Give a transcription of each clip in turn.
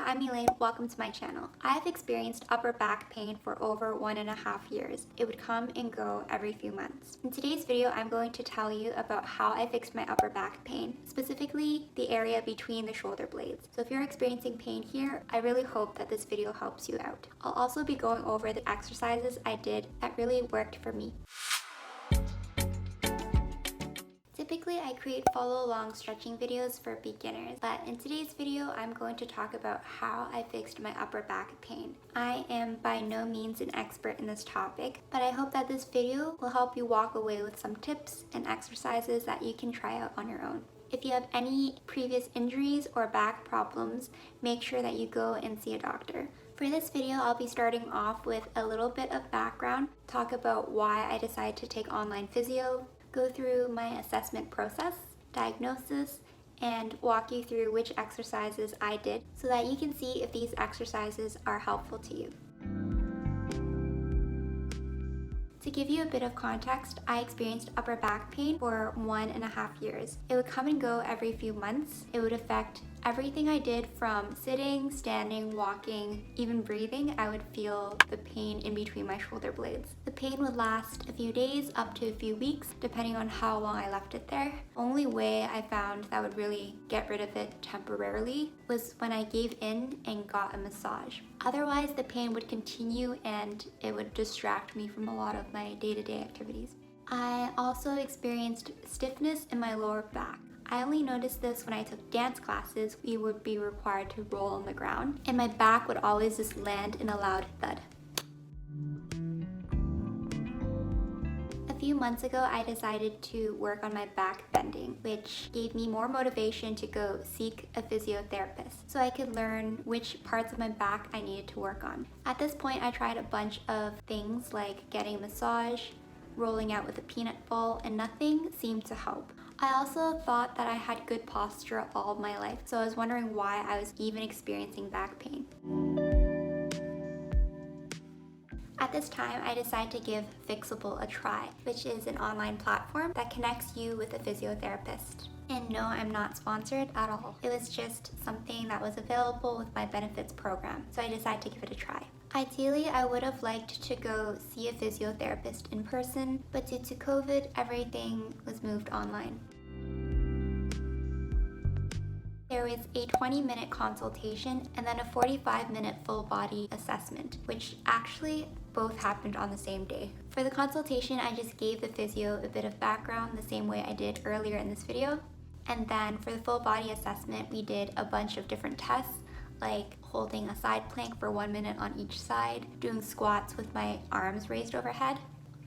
I'm Elaine. Welcome to my channel. I have experienced upper back pain for over 1.5 years. It would come and go every few months. In today's video, I'm going to tell you about how I fixed my upper back pain, specifically the area between the shoulder blades. So if you're experiencing pain here, I really hope that this video helps you out. I'll also be going over the exercises I did that really worked for me. Typically, I create follow-along stretching videos for beginners, but in today's video, I'm going to talk about how I fixed my upper back pain. I am by no means an expert in this topic, but I hope that this video will help you walk away with some tips and exercises that you can try out on your own. If you have any previous injuries or back problems, make sure that you go and see a doctor. For this video, I'll be starting off with a little bit of background, talk about why I decided to take Online Physio, go through my assessment process, diagnosis, and walk you through which exercises I did so that you can see if these exercises are helpful to you. To give you a bit of context, I experienced upper back pain for 1.5 years. It would come and go every few months. It would affect everything I did from sitting, standing, walking, even breathing. I would feel the pain in between my shoulder blades. The pain would last a few days up to a few weeks, depending on how long I left it there. Only way I found that would really get rid of it temporarily was when I gave in and got a massage. Otherwise, the pain would continue and it would distract me from a lot of my day-to-day activities. I also experienced stiffness in my lower back. I only noticed this when I took dance classes. We would be required to roll on the ground, and my back would always just land in a loud thud. A few months ago, I decided to work on my back bending, which gave me more motivation to go seek a physiotherapist so I could learn which parts of my back I needed to work on. At this point, I tried a bunch of things like getting a massage, rolling out with a peanut ball, and nothing seemed to help. I also thought that I had good posture all my life, so I was wondering why I was even experiencing back pain. At this time, I decided to give Fixable a try, which is an online platform that connects you with a physiotherapist. And no, I'm not sponsored at all. It was just something that was available with my benefits program, so I decided to give it a try. Ideally, I would have liked to go see a physiotherapist in person, but due to COVID, everything was moved online. There was a 20-minute consultation and then a 45-minute full body assessment, which actually both happened on the same day. For the consultation, I just gave the physio a bit of background the same way I did earlier in this video. And then for the full body assessment, we did a bunch of different tests, like holding a side plank for 1 minute on each side, doing squats with my arms raised overhead.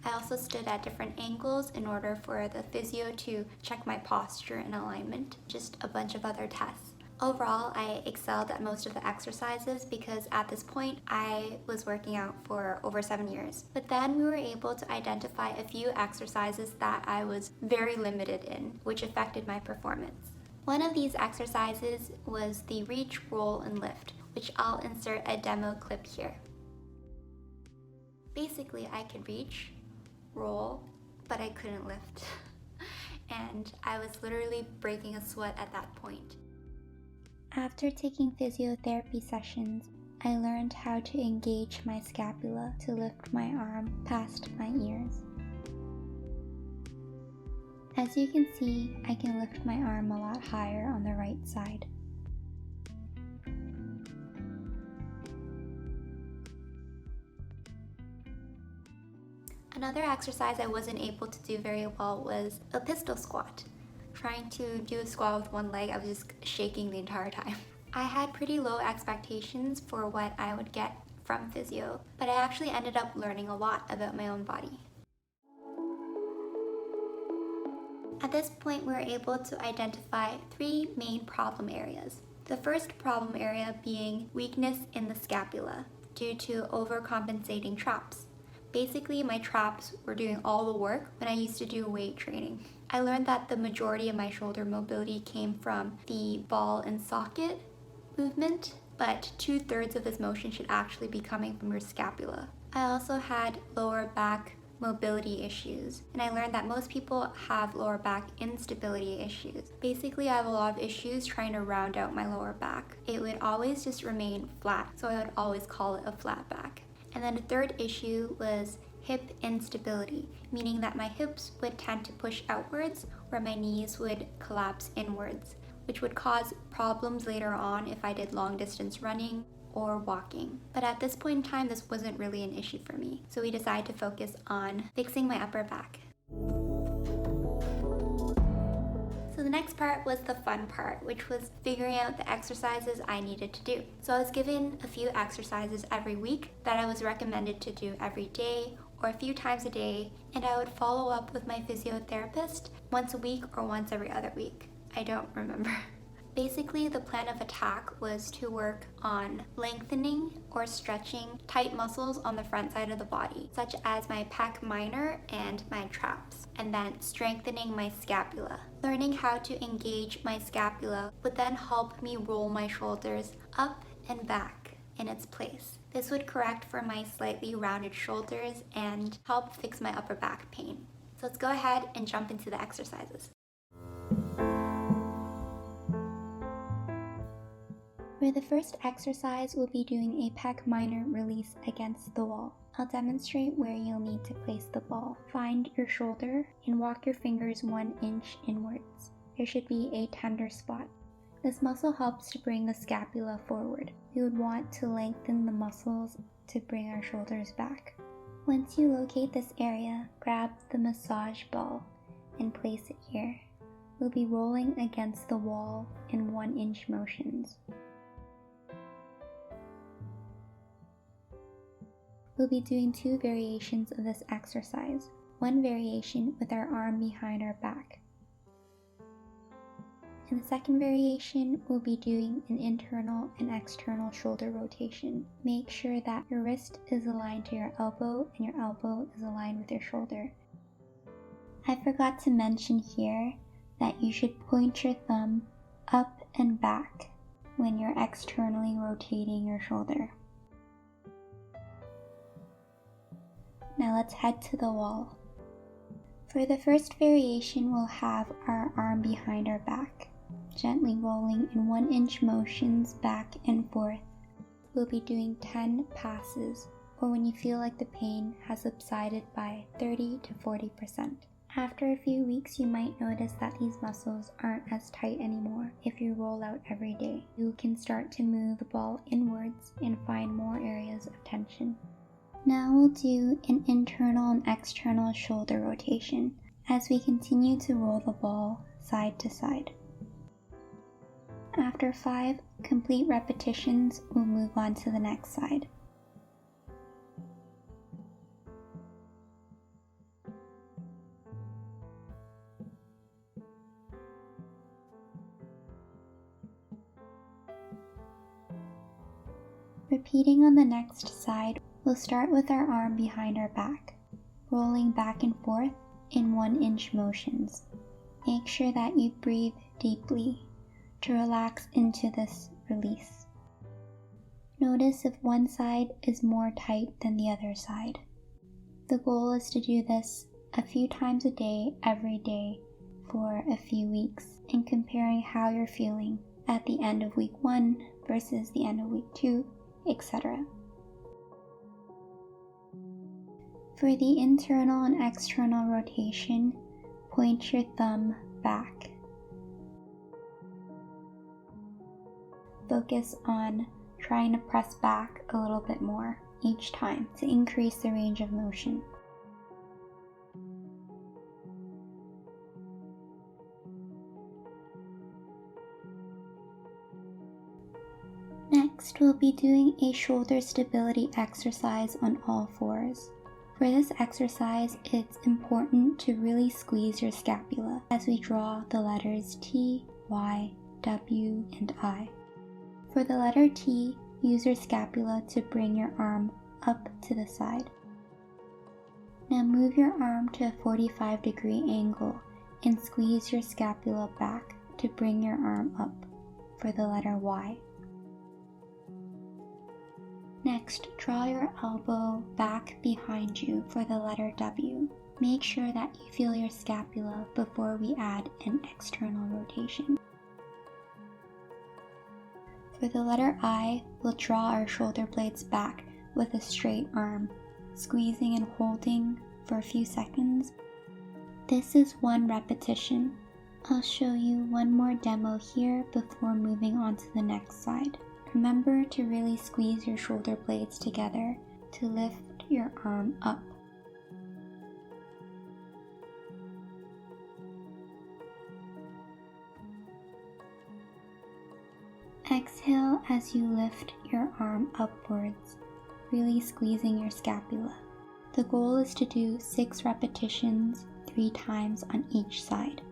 I also stood at different angles in order for the physio to check my posture and alignment, just a bunch of other tests. Overall, I excelled at most of the exercises because at this point, I was working out for over 7 years. But then we were able to identify a few exercises that I was very limited in, which affected my performance. One of these exercises was the reach, roll, and lift, which I'll insert a demo clip here. Basically, I could reach, roll, but I couldn't lift. And I was literally breaking a sweat at that point. After taking physiotherapy sessions, I learned how to engage my scapula to lift my arm past my ears. As you can see, I can lift my arm a lot higher on the right side. Another exercise I wasn't able to do very well was a pistol squat. Trying to do a squat with one leg, I was just shaking the entire time. I had pretty low expectations for what I would get from physio, but I actually ended up learning a lot about my own body. At this point, we were able to identify 3 main problem areas. The first problem area being weakness in the scapula due to overcompensating traps. Basically, my traps were doing all the work when I used to do weight training. I learned that the majority of my shoulder mobility came from the ball and socket movement, but 2/3 of this motion should actually be coming from your scapula. I also had lower back mobility issues, and I learned that most people have lower back instability issues. Basically, I have a lot of issues trying to round out my lower back. It would always just remain flat, so I would always call it a flat back. And then the third issue was hip instability, meaning that my hips would tend to push outwards or my knees would collapse inwards, which would cause problems later on if I did long distance running or walking. But at this point in time, this wasn't really an issue for me. So we decided to focus on fixing my upper back. So the next part was the fun part, which was figuring out the exercises I needed to do. So I was given a few exercises every week that I was recommended to do every day or a few times a day, and I would follow up with my physiotherapist once a week or once every other week. I don't remember. Basically, the plan of attack was to work on lengthening or stretching tight muscles on the front side of the body, such as my pec minor and my traps, and then strengthening my scapula. Learning how to engage my scapula would then help me roll my shoulders up and back in its place. This would correct for my slightly rounded shoulders and help fix my upper back pain. So let's go ahead and jump into the exercises. For the first exercise, we'll be doing a pec minor release against the wall. I'll demonstrate where you'll need to place the ball. Find your shoulder and walk your fingers 1 inch inwards. There should be a tender spot. This muscle helps to bring the scapula forward. We would want to lengthen the muscles to bring our shoulders back. Once you locate this area, grab the massage ball and place it here. We'll be rolling against the wall in 1 inch motions. We'll be doing 2 variations of this exercise. One variation with our arm behind our back. In the second variation, we'll be doing an internal and external shoulder rotation. Make sure that your wrist is aligned to your elbow and your elbow is aligned with your shoulder. I forgot to mention here that you should point your thumb up and back when you're externally rotating your shoulder. Now let's head to the wall. For the first variation, we'll have our arm behind our back, gently rolling in 1 inch motions back and forth. We'll be doing 10 passes, or when you feel like the pain has subsided by 30 to 40%. After a few weeks, you might notice that these muscles aren't as tight anymore. If you roll out every day, you can start to move the ball inwards and find more areas of tension. Now we'll do an internal and external shoulder rotation as we continue to roll the ball side to side. After 5 complete repetitions, we'll move on to the next side. Repeating on the next side, we'll start with our arm behind our back, rolling back and forth in 1 inch motions. Make sure that you breathe deeply to relax into this release. Notice if one side is more tight than the other side. The goal is to do this a few times a day, every day, for a few weeks, and comparing how you're feeling at the end of week 1 versus the end of week 2, etc. For the internal and external rotation, point your thumb back. Focus on trying to press back a little bit more each time to increase the range of motion. Next, we'll be doing a shoulder stability exercise on all fours. For this exercise, it's important to really squeeze your scapula as we draw the letters T, Y, W, and I. For the letter T, use your scapula to bring your arm up to the side. Now move your arm to a 45-degree angle and squeeze your scapula back to bring your arm up for the letter Y. Next, Next, draw your elbow back behind you for the letter W. Make sure that you feel your scapula before we add an external rotation. For the letter I, we'll draw our shoulder blades back with a straight arm, squeezing and holding for a few seconds. This is 1 repetition. I'll show you one more demo here before moving on to the next side. Remember to really squeeze your shoulder blades together to lift your arm up. Exhale as you lift your arm upwards, really squeezing your scapula. The goal is to do 6 repetitions 3 times on each side.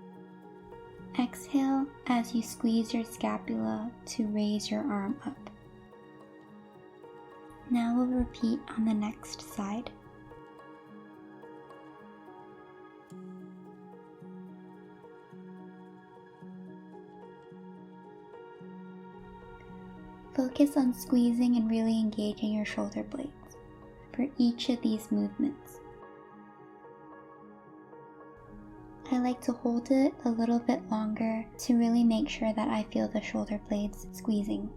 Exhale as you squeeze your scapula to raise your arm up. Now we'll repeat on the next side. Focus on squeezing and really engaging your shoulder blades for each of these movements. I like to hold it a little bit longer to really make sure that I feel the shoulder blades squeezing.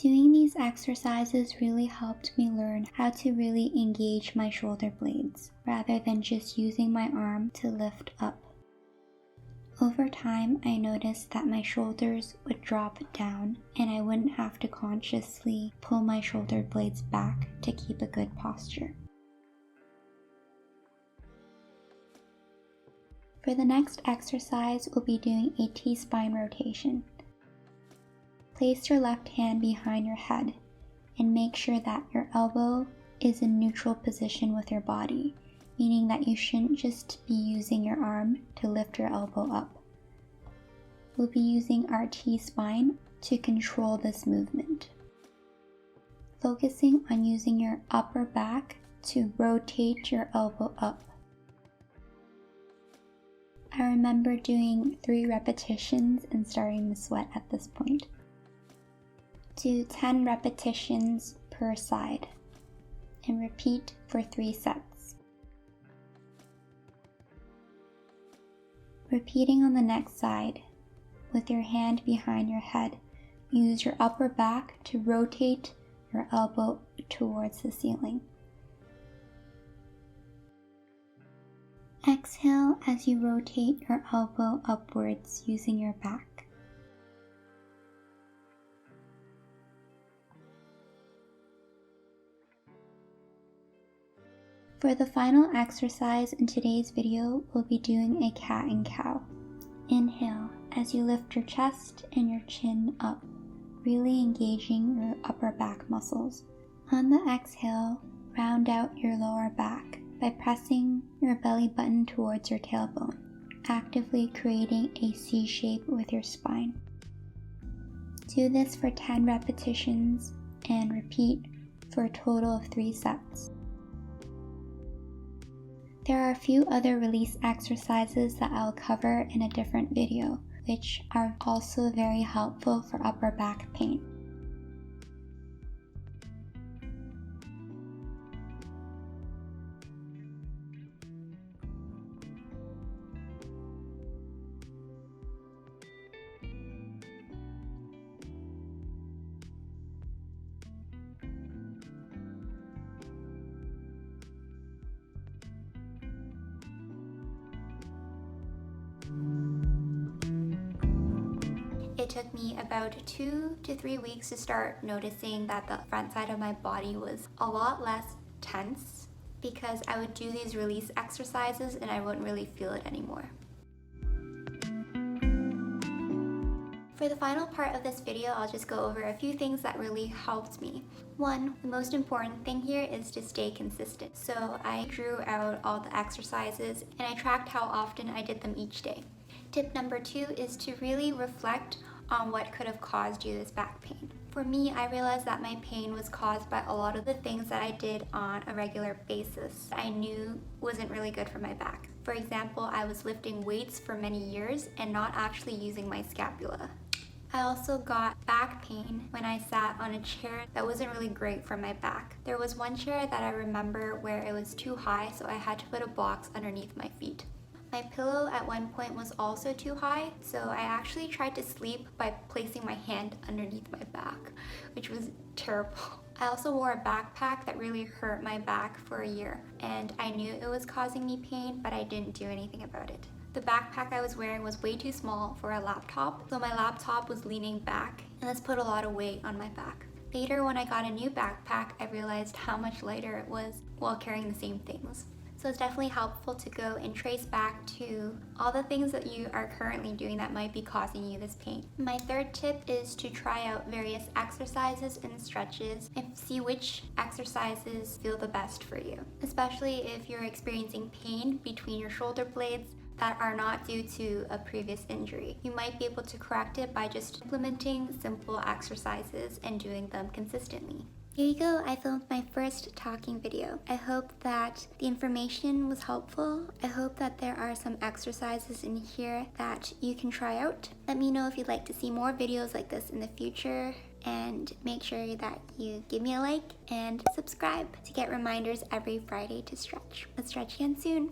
Doing these exercises really helped me learn how to really engage my shoulder blades rather than just using my arm to lift up. Over time, I noticed that my shoulders would drop down and I wouldn't have to consciously pull my shoulder blades back to keep a good posture. For the next exercise, we'll be doing a T-spine rotation. Place your left hand behind your head and make sure that your elbow is in neutral position with your body, meaning that you shouldn't just be using your arm to lift your elbow up. We'll be using our T-spine to control this movement. Focusing on using your upper back to rotate your elbow up. I remember doing 3 repetitions and starting to sweat at this point. Do 10 repetitions per side and repeat for 3 sets. Repeating on the next side, with your hand behind your head, use your upper back to rotate your elbow towards the ceiling. Exhale as you rotate your elbow upwards using your back. For the final exercise in today's video, we'll be doing a cat and cow. Inhale as you lift your chest and your chin up, really engaging your upper back muscles. On the exhale, round out your lower back by pressing your belly button towards your tailbone, actively creating a C shape with your spine. Do this for 10 repetitions and repeat for a total of 3 sets. There are a few other release exercises that I'll cover in a different video, which are also very helpful for upper back pain. It took me about 2 to 3 weeks to start noticing that the front side of my body was a lot less tense because I would do these release exercises and I wouldn't really feel it anymore. For the final part of this video, I'll just go over a few things that really helped me. One, the most important thing here is to stay consistent. So I drew out all the exercises and I tracked how often I did them each day. Tip number 2 is to really reflect on what could have caused you this back pain. For me, I realized that my pain was caused by a lot of the things that I did on a regular basis I knew wasn't really good for my back. For example, I was lifting weights for many years and not actually using my scapula. I also got back pain when I sat on a chair that wasn't really great for my back. There was one chair that I remember where it was too high, so I had to put a box underneath my feet. My pillow at one point was also too high, so I actually tried to sleep by placing my hand underneath my back, which was terrible. I also wore a backpack that really hurt my back for a year, and I knew it was causing me pain, but I didn't do anything about it. The backpack I was wearing was way too small for a laptop, so my laptop was leaning back, and this put a lot of weight on my back. Later, when I got a new backpack, I realized how much lighter it was while carrying the same things. So it's definitely helpful to go and trace back to all the things that you are currently doing that might be causing you this pain. My third tip is to try out various exercises and stretches and see which exercises feel the best for you, especially if you're experiencing pain between your shoulder blades that are not due to a previous injury. You might be able to correct it by just implementing simple exercises and doing them consistently. Here you go, I filmed my first talking video. I hope that the information was helpful. I hope that there are some exercises in here that you can try out. Let me know if you'd like to see more videos like this in the future, and make sure that you give me a like and subscribe to get reminders every Friday to stretch. Let's stretch again soon.